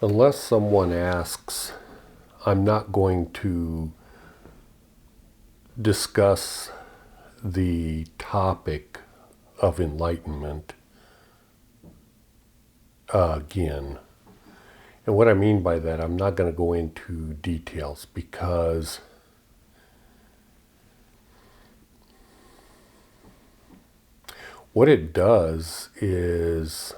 Unless someone asks, I'm not going to discuss the topic of enlightenment again. And what I mean by that, I'm not going to go into details because what it does is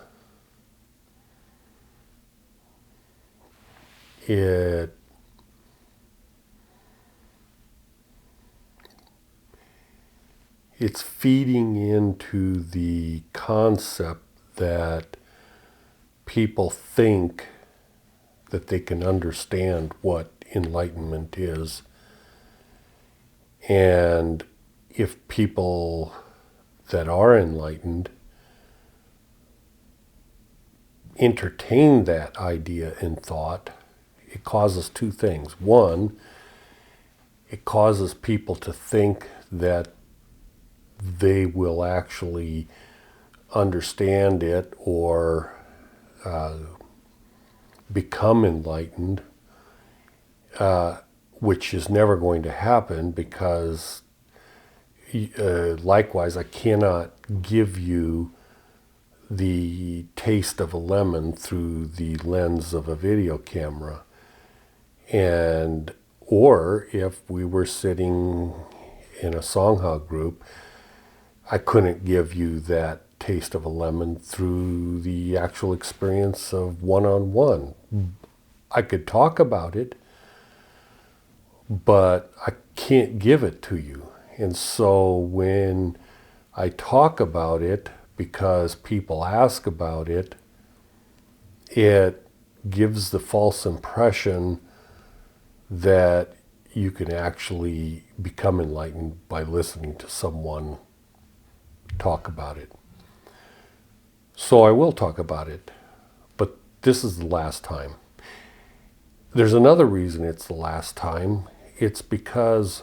it's feeding into the concept that people think that they can understand what enlightenment is. And if people that are enlightened entertain that idea in thought, it causes two things. One, it causes people to think that they will actually understand it or become enlightened, which is never going to happen because likewise, I cannot give you the taste of a lemon through the lens of a video camera. And or if we were sitting in a Sangha group, I couldn't give you that taste of a lemon through the actual experience of one-on-one. I could talk about it, but I can't give it to you. And so when I talk about it, because people ask about it, it gives the false impression that you can actually become enlightened by listening to someone talk about it. So I will talk about it, but this is the last time. There's another reason it's the last time. It's because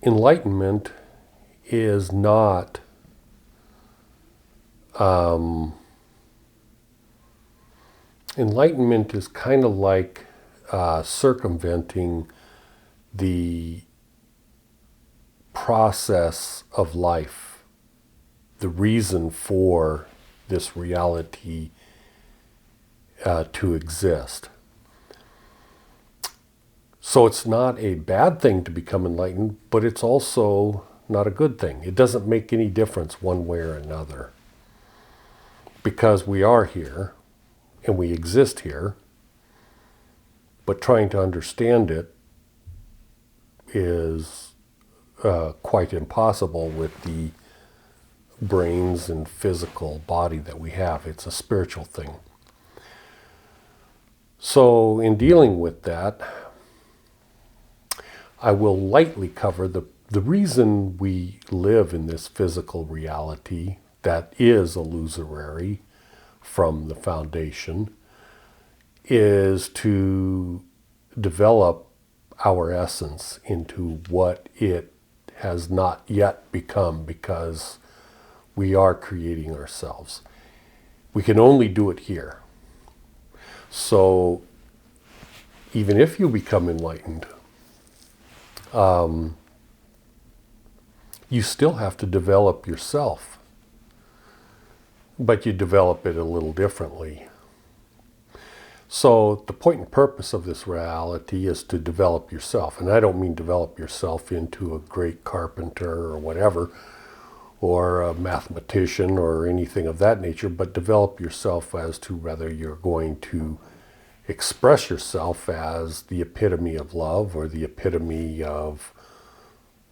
enlightenment is not enlightenment is kind of like circumventing the process of life, the reason for this reality to exist. So it's not a bad thing to become enlightened, but it's also not a good thing. It doesn't make any difference one way or another. Because we are here, and we exist here, but trying to understand it is quite impossible with the brains and physical body that we have. It's a spiritual thing. So in dealing with that, I will lightly cover the reason we live in this physical reality that is illusory from the foundation is to develop our essence into what it has not yet become, because we are creating ourselves. We can only do it here. So even if you become enlightened, you still have to develop yourself, but you develop it a little differently. So the point and purpose of this reality is to develop yourself. And I don't mean develop yourself into a great carpenter or whatever, or a mathematician or anything of that nature, but develop yourself as to whether you're going to express yourself as the epitome of love or the epitome of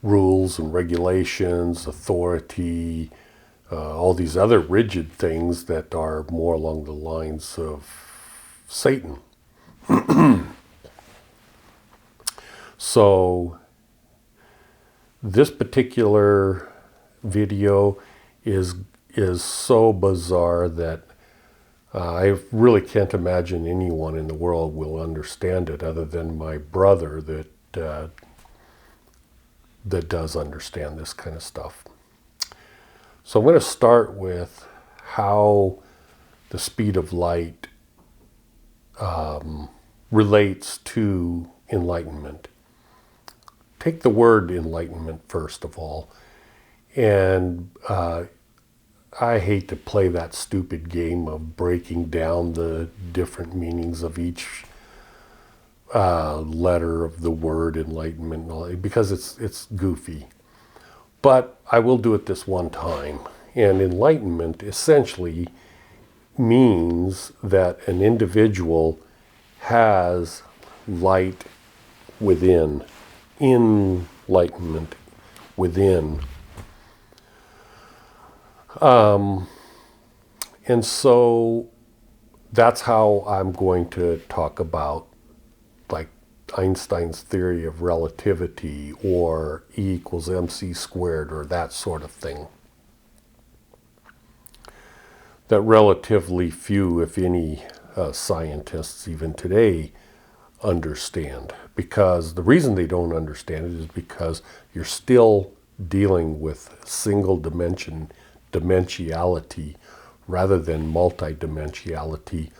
rules and regulations, authority, all these other rigid things that are more along the lines of Satan. So this particular video is so bizarre that I really can't imagine anyone in the world will understand it other than my brother that does understand this kind of stuff. So I'm going to start with how the speed of light relates to enlightenment. Take the word enlightenment first of all. And I hate to play that stupid game of breaking down the different meanings of each letter of the word enlightenment, because it's goofy. But I will do it this one time. And enlightenment essentially means that an individual has light within, enlightenment within. And so that's how I'm going to talk about like Einstein's theory of relativity or E equals mc squared or that sort of thing. That relatively few, if any, scientists even today understand. Because the reason they don't understand it is because you're still dealing with single dimensionality rather than multidimensionality,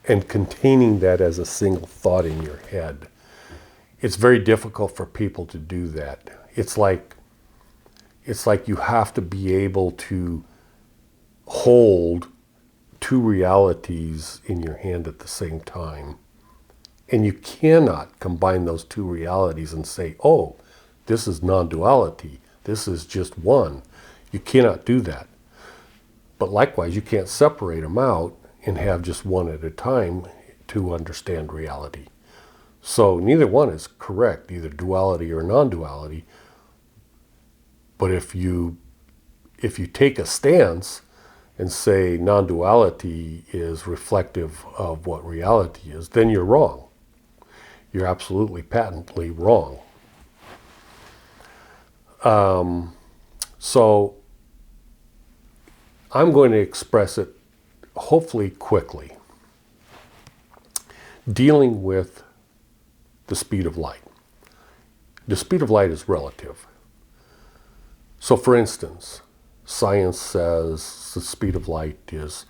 and containing that as a single thought in your head. It's very difficult for people to do that. It's like you have to be able to hold two realities in your hand at the same time. And you cannot combine those two realities and say, oh, this is non-duality, this is just one. You cannot do that. But likewise, you can't separate them out and have just one at a time to understand reality. So neither one is correct, either duality or non-duality. But if you take a stance and say non-duality is reflective of what reality is, then you're wrong. You're absolutely patently wrong. So I'm going to express it hopefully quickly, dealing with the speed of light. The speed of light is relative. So for instance, science says the speed of light is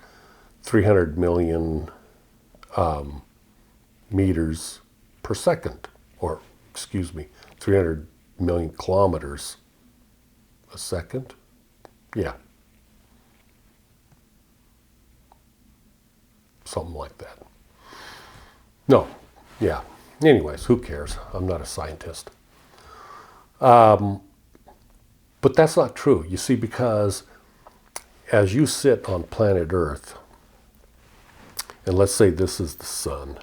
300 million meters per second, or 300 million kilometers a second. Yeah. Something like that. No, yeah. Anyways, who cares? I'm not a scientist. But that's not true. You see, because as you sit on planet Earth, and let's say this is the sun,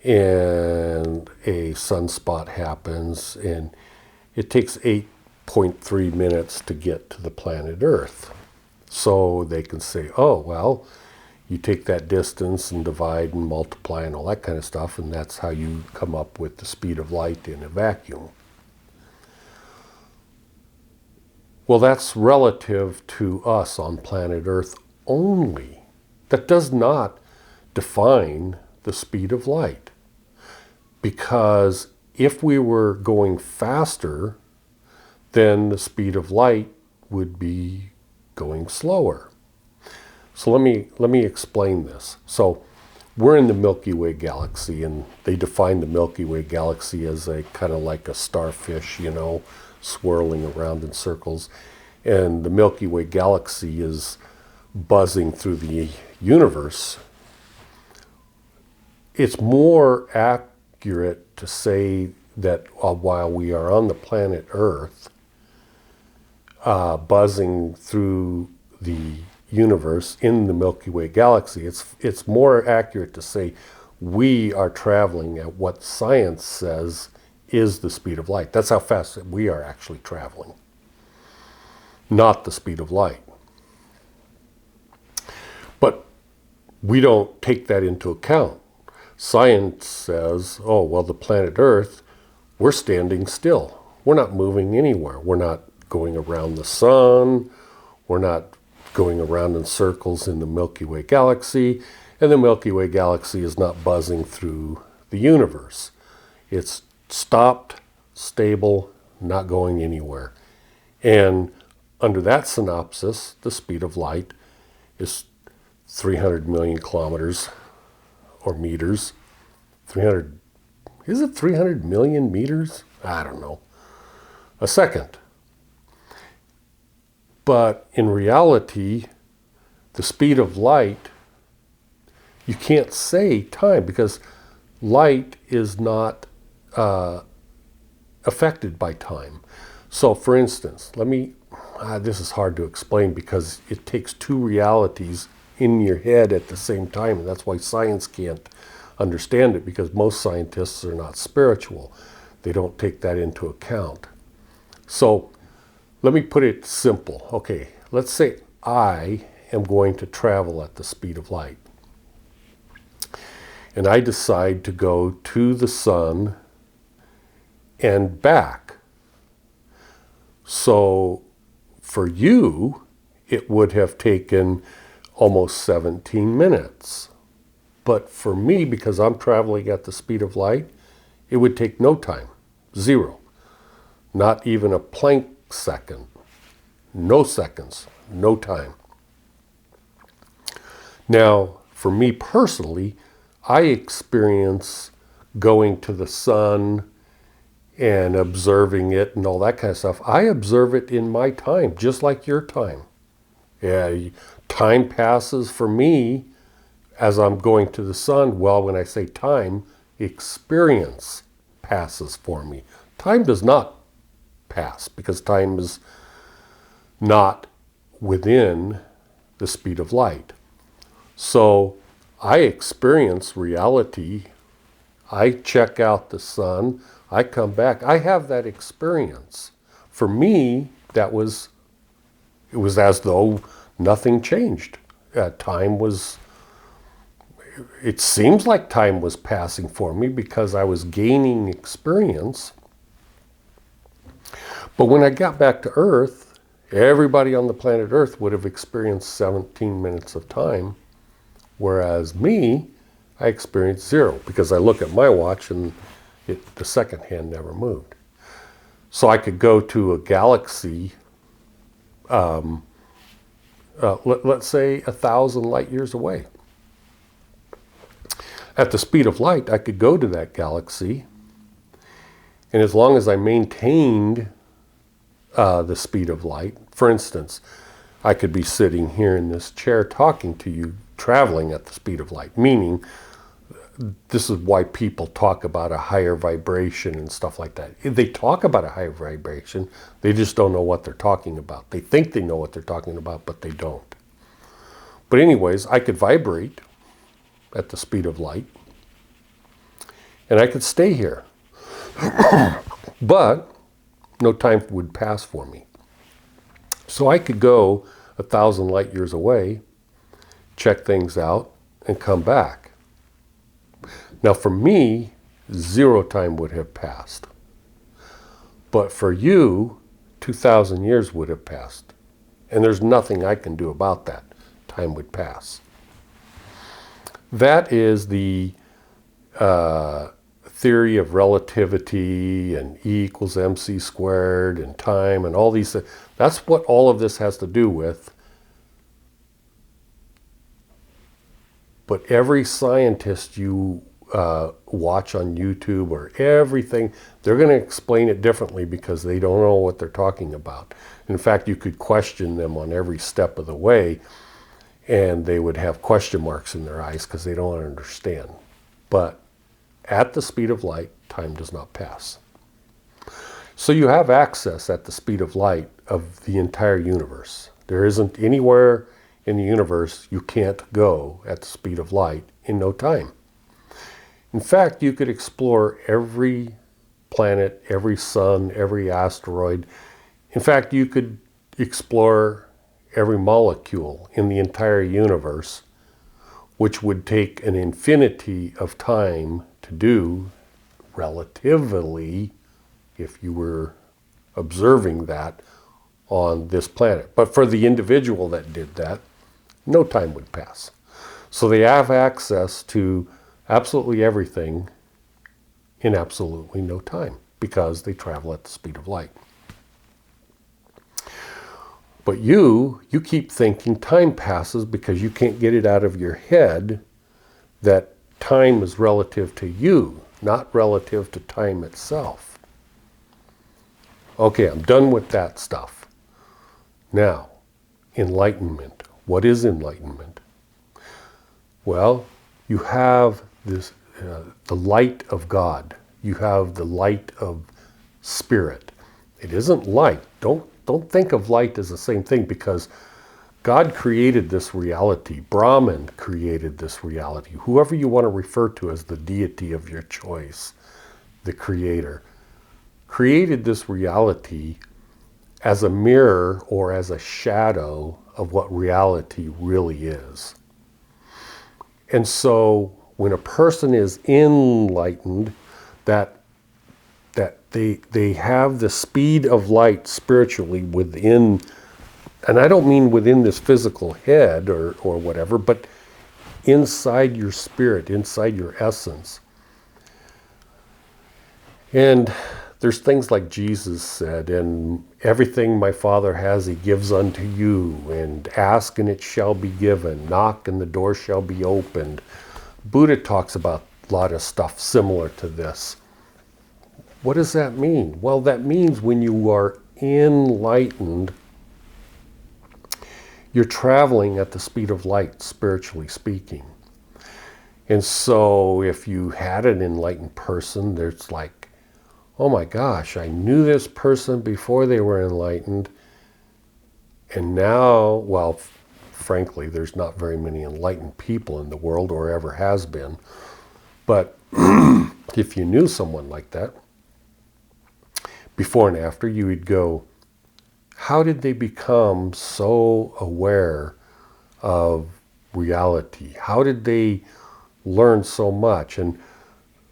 and a sunspot happens, and it takes 8.3 minutes to get to the planet Earth. So they can say, oh, well, you take that distance and divide and multiply and all that kind of stuff, and that's how you come up with the speed of light in a vacuum. Well, that's relative to us on planet Earth only. That does not define the speed of light. Because if we were going faster, then the speed of light would be going slower. So let me explain this. So we're in the Milky Way galaxy, and they define the Milky Way galaxy as a kind of like a starfish, swirling around in circles. And the Milky Way galaxy is buzzing through the universe. It's more accurate to say that while we are on the planet Earth, buzzing through the universe in the Milky Way galaxy, it's more accurate to say we are traveling at what science says is the speed of light. That's how fast we are actually traveling, not the speed of light. But we don't take that into account. Science says, oh, well, the planet Earth, we're standing still. We're not moving anywhere. We're not going around the sun. We're not going around in circles in the Milky Way galaxy. And the Milky Way galaxy is not buzzing through the universe. It's stopped, stable, not going anywhere. And under that synopsis, the speed of light is 300 million kilometers or meters. 300, is it 300 million meters? I don't know. A second. But in reality, the speed of light, you can't say time because light is not affected by time. So for instance, this is hard to explain because it takes two realities in your head at the same time, and that's why science can't understand it, because most scientists are not spiritual. They don't take that into account. So let me put it simple. Okay, let's say I am going to travel at the speed of light. And I decide to go to the sun and back. So for you, it would have taken almost 17 minutes. But for me, because I'm traveling at the speed of light, it would take no time. Zero. Not even a Planck second. No seconds. No time. Now, for me personally, I experience going to the sun and observing it and all that kind of stuff. I observe it in my time, just like your time. Yeah, time passes for me as I'm going to the sun. Well, when I say time, experience passes for me. Time does not pass because time is not within the speed of light. So I experience reality. I check out the sun. I come back. I have that experience. For me, it was as though nothing changed. It seems like time was passing for me because I was gaining experience. But when I got back to Earth, everybody on the planet Earth would have experienced 17 minutes of time, whereas me, I experienced zero because I look at my watch and the second hand never moved. So I could go to a galaxy, let's say 1,000 light years away. At the speed of light, I could go to that galaxy, and as long as I maintained the speed of light, for instance, I could be sitting here in this chair talking to you, traveling at the speed of light, meaning this is why people talk about a higher vibration and stuff like that. They talk about a higher vibration, they just don't know what they're talking about. They think they know what they're talking about, but they don't. But anyways, I could vibrate at the speed of light, and I could stay here. But no time would pass for me. So I could go 1,000 light years away, check things out, and come back. Now for me, zero time would have passed. But for you, 2,000 years would have passed. And there's nothing I can do about that. Time would pass. That is the theory of relativity and E equals mc squared and time and all these things. That's what all of this has to do with. But every scientist you watch on YouTube or everything, they're going to explain it differently because they don't know what they're talking about. In fact, you could question them on every step of the way, and they would have question marks in their eyes because they don't understand. But at the speed of light, time does not pass. So you have access at the speed of light of the entire universe. There isn't anywhere in the universe you can't go at the speed of light in no time. In fact, you could explore every planet, every sun, every asteroid. In fact, you could explore every molecule in the entire universe, which would take an infinity of time to do relatively if you were observing that on this planet. But for the individual that did that, no time would pass. So they have access to absolutely everything in absolutely no time because they travel at the speed of light. But you keep thinking time passes because you can't get it out of your head that time is relative to you, not relative to time itself. Okay, I'm done with that stuff. Now, enlightenment. What is enlightenment? Well, you have this, the light of God. You have the light of spirit. It isn't light. Don't think of light as the same thing, because God created this reality. Brahman created this reality. Whoever you want to refer to as the deity of your choice, the creator, created this reality as a mirror or as a shadow of what reality really is. And so when a person is enlightened, that they have the speed of light spiritually within, and I don't mean within this physical head or whatever, but inside your spirit, inside your essence. And there's things like Jesus said, and everything my Father has, he gives unto you, and ask and it shall be given, knock and the door shall be opened. Buddha talks about a lot of stuff similar to this. What does that mean? Well, that means when you are enlightened, you're traveling at the speed of light, spiritually speaking. And so if you had an enlightened person, there's like, oh my gosh, I knew this person before they were enlightened. And now, well, frankly, there's not very many enlightened people in the world, or ever has been. But if you knew someone like that, before and after, you would go, how did they become so aware of reality? How did they learn so much? And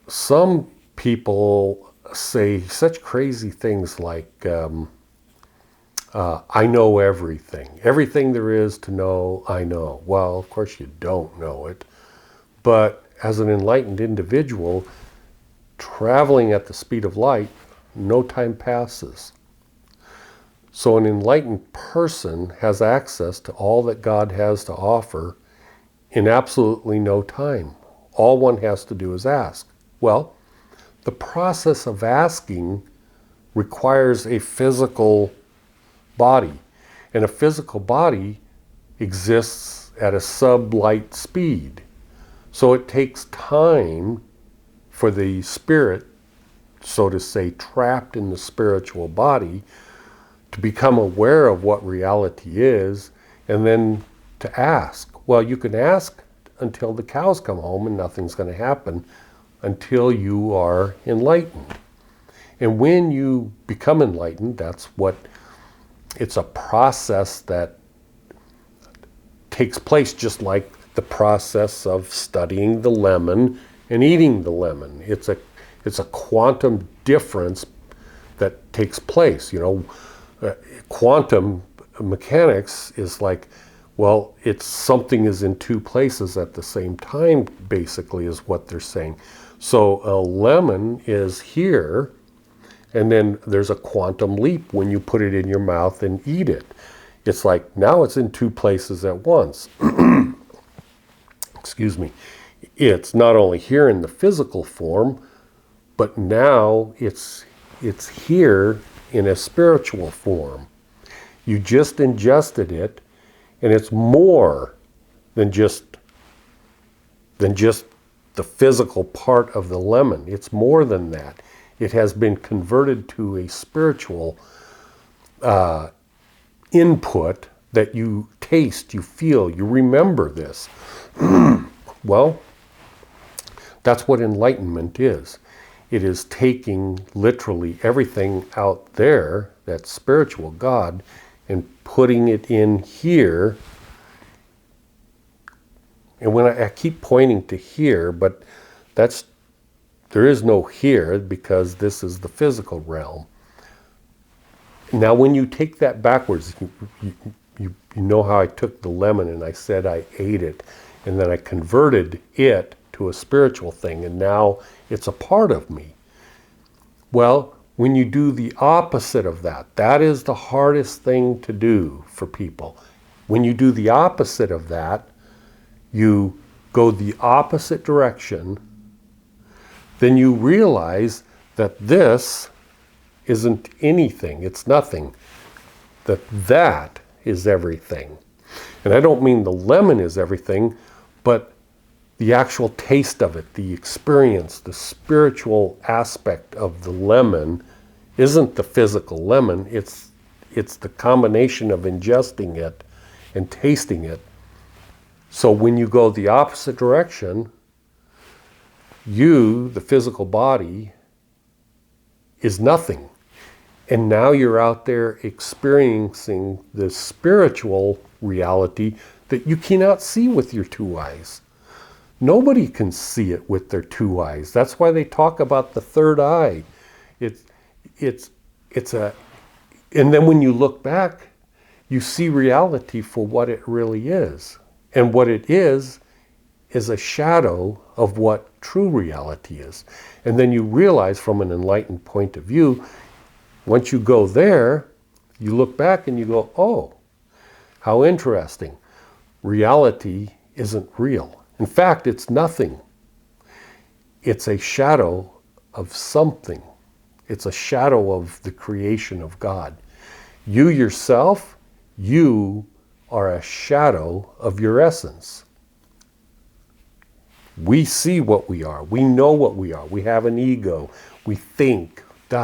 some people say such crazy things like, I know everything. Everything there is to know, I know. Well, of course you don't know it. But as an enlightened individual, traveling at the speed of light, no time passes. So an enlightened person has access to all that God has to offer in absolutely no time. All one has to do is ask. Well, the process of asking requires a physical body. And a physical body exists at a sublight speed. So it takes time for the spirit, so to say, trapped in the spiritual body, to become aware of what reality is, and then to ask. Well, you can ask until the cows come home and nothing's going to happen until you are enlightened. And when you become enlightened, it's a process that takes place just like the process of studying the lemon and eating the lemon. It's a quantum difference that takes place. Quantum mechanics is like, well, it's something is in two places at the same time, basically, is what they're saying. So a lemon is here, and then there's a quantum leap when you put it in your mouth and eat it. It's like, now it's in two places at once. Excuse me. It's not only here in the physical form, but now it's here in a spiritual form. You just ingested it, and it's more than just the physical part of the lemon. It's more than that. It has been converted to a spiritual input that you taste, you feel, you remember this. Well, that's what enlightenment is. It is taking literally everything out there, that spiritual God, and putting it in here. And when I keep pointing to here, but there is no here, because this is the physical realm. Now, when you take that backwards, you know how I took the lemon and I said I ate it, and then I converted it to a spiritual thing, and now it's a part of me. Well, When you do the opposite of that, that is the hardest thing to do for people. When you do the opposite of that, you go the opposite direction, then you realize that this isn't anything, it's nothing, that is everything. And I don't mean the lemon is everything, but the actual taste of it, the experience, the spiritual aspect of the lemon isn't the physical lemon, it's the combination of ingesting it and tasting it. So when you go the opposite direction, you, the physical body, is nothing. And now you're out there experiencing the spiritual reality that you cannot see with your two eyes. Nobody can see it with their two eyes. That's why they talk about the third eye. And then when you look back, you see reality for what it really is. And what it is a shadow of what true reality is. And then you realize from an enlightened point of view, once you go there, you look back and you go, oh, how interesting. Reality isn't real. In fact, it's nothing. It's a shadow of something. It's a shadow of the creation of God. You yourself, you are a shadow of your essence. We see what we are. We know what we are. We have an ego. We think, we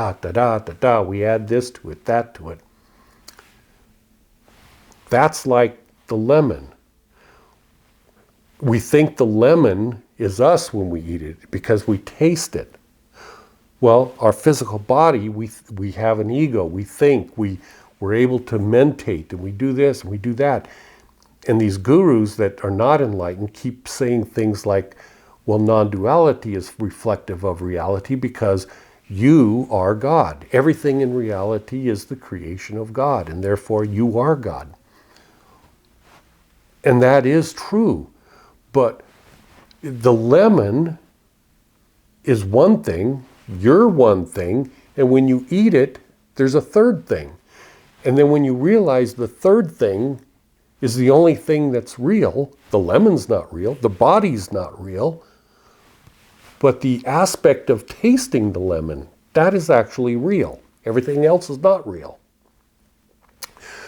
add this to it, that to it. That's like the lemon. We think the lemon is us when we eat it because we taste it. Well, our physical body, we have an ego. We think, we're able to mentate, and we do this and we do that. And these gurus that are not enlightened keep saying things like, well, non-duality is reflective of reality because you are God. Everything in reality is the creation of God, and therefore you are God. And that is true. But the lemon is one thing, you're one thing, and when you eat it, there's a third thing. And then when you realize the third thing is the only thing that's real, the lemon's not real, the body's not real, but the aspect of tasting the lemon, that is actually real. Everything else is not real.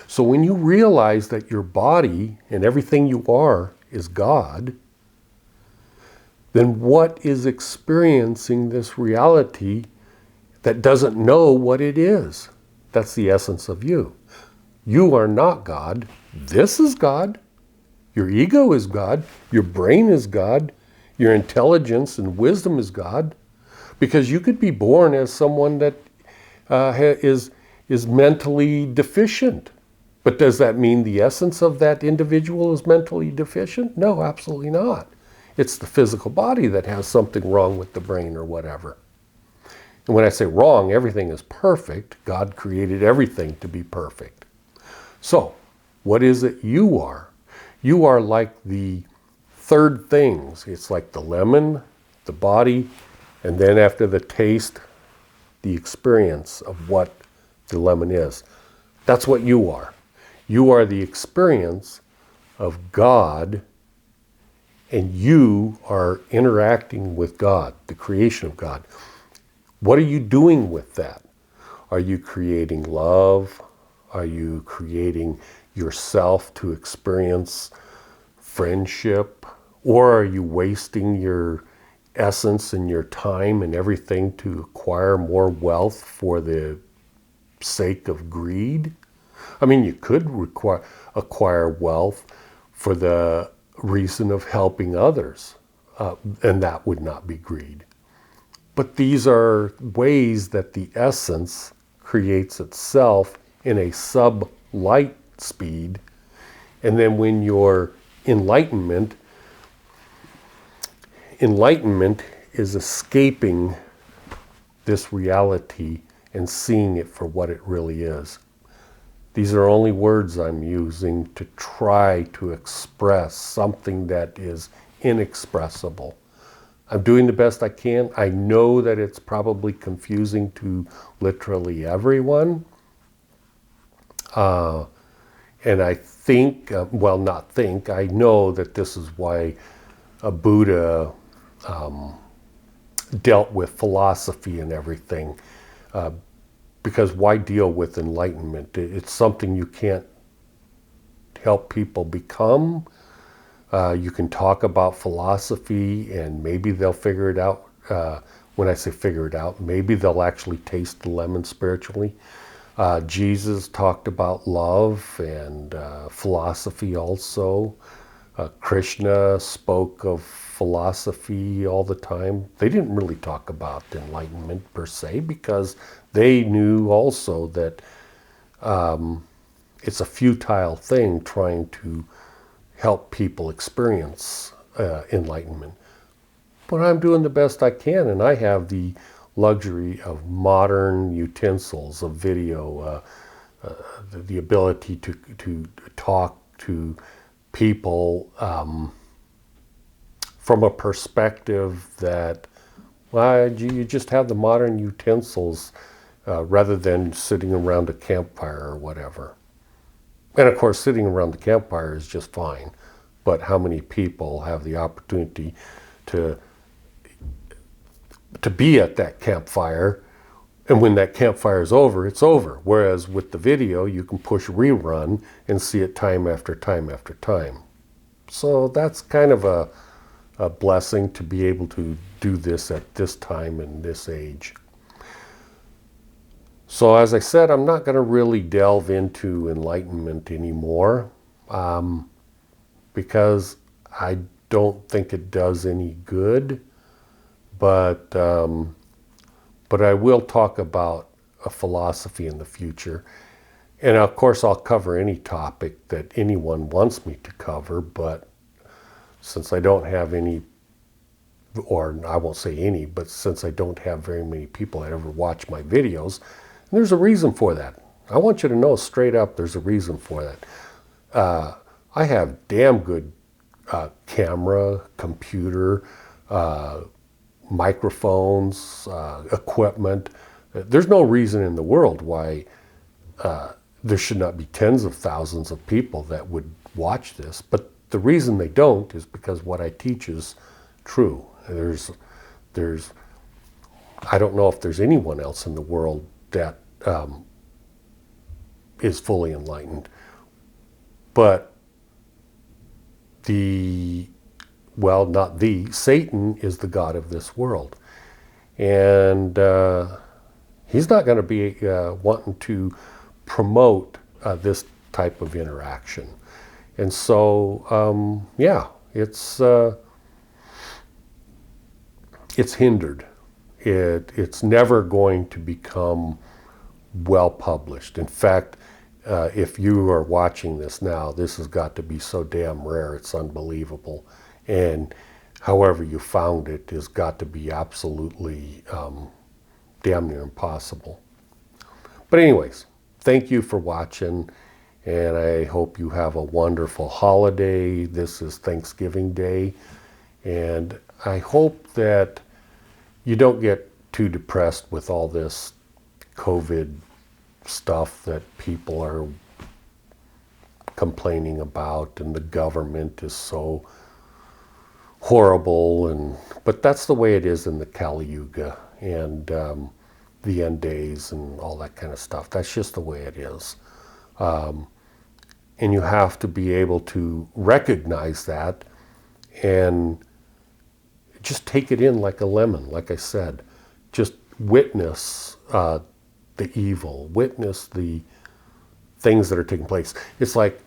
So when you realize that your body and everything you are is God, then what is experiencing this reality that doesn't know what it is? That's the essence of you. You are not God. This is God. Your ego is God. Your brain is God. Your intelligence and wisdom is God. Because you could be born as someone that is mentally deficient. But does that mean the essence of that individual is mentally deficient? No, absolutely not. It's the physical body that has something wrong with the brain or whatever. And when I say wrong, everything is perfect. God created everything to be perfect. So, what is it you are? You are like the third things. It's like the lemon, the body, and then after the taste, the experience of what the lemon is. That's what you are. You are the experience of God, and you are interacting with God, the creation of God. What are you doing with that? Are you creating love? Are you creating yourself to experience friendship? Or are you wasting your essence and your time and everything to acquire more wealth for the sake of greed? I mean, you could acquire wealth for the reason of helping others, and that would not be greed. But these are ways that the essence creates itself in a sub-light speed, and then when your enlightenment is escaping this reality and seeing it for what it really is. These are only words I'm using to try to express something that is inexpressible. I'm doing the best I can. I know that it's probably confusing to literally everyone. And I think, well, not think, I know that this is why Buddha dealt with philosophy and everything. Because why deal with enlightenment? It's something you can't help people become. You can talk about philosophy and maybe they'll figure it out. When I say figure it out, maybe they'll actually taste the lemon spiritually. Jesus talked about love and philosophy also. Krishna spoke of philosophy all the time. They didn't really talk about enlightenment per se because they knew also that it's a futile thing trying to help people experience enlightenment. But I'm doing the best I can, and I have the luxury of modern utensils of video, the ability to talk to people from a perspective that, well, you just have the modern utensils rather than sitting around a campfire or whatever. And of course, sitting around the campfire is just fine. But how many people have the opportunity to be at that campfire, and when that campfire is over, it's over. Whereas with the video, you can push rerun and see it time after time after time. So that's kind of a blessing to be able to do this at this time and this age. So as I said, I'm not going to really delve into enlightenment anymore because I don't think it does any good. But I will talk about a philosophy in the future. And of course, I'll cover any topic that anyone wants me to cover. But since I don't have any, or I won't say any, but since I don't have very many people that ever watch my videos, there's a reason for that. I want you to know straight up there's a reason for that. I have damn good camera, computer, microphones, equipment. There's no reason in the world why there should not be tens of thousands of people that would watch this. But the reason they don't is because what I teach is true. There's I don't know if there's anyone else in the world that is fully enlightened. But Satan is the god of this world. And he's not going to be wanting to promote this type of interaction. And so, it's hindered. It's never going to become well published. In fact, if you are watching this now, this has got to be so damn rare, it's unbelievable. And however you found it has got to be absolutely damn near impossible. But anyways, thank you for watching, and I hope you have a wonderful holiday. This is Thanksgiving Day, and I hope that you don't get too depressed with all this COVID stuff that people are complaining about, and the government is so horrible, but that's the way it is in the Kali Yuga and the end days and all that kind of stuff. That's just the way it is. And you have to be able to recognize that and just take it in like a lemon, like I said. Just witness the evil, witness the things that are taking place. It's like,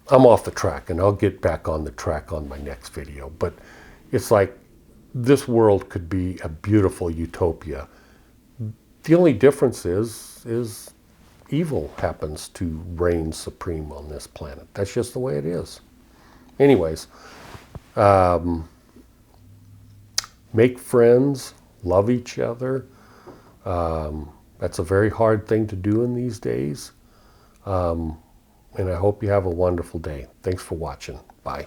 I'm off the track, and I'll get back on the track on my next video, but it's like this world could be a beautiful utopia. The only difference is evil happens to reign supreme on this planet. That's just the way it is. Anyways, make friends, love each other. That's a very hard thing to do in these days. And I hope you have a wonderful day. Thanks for watching. Bye.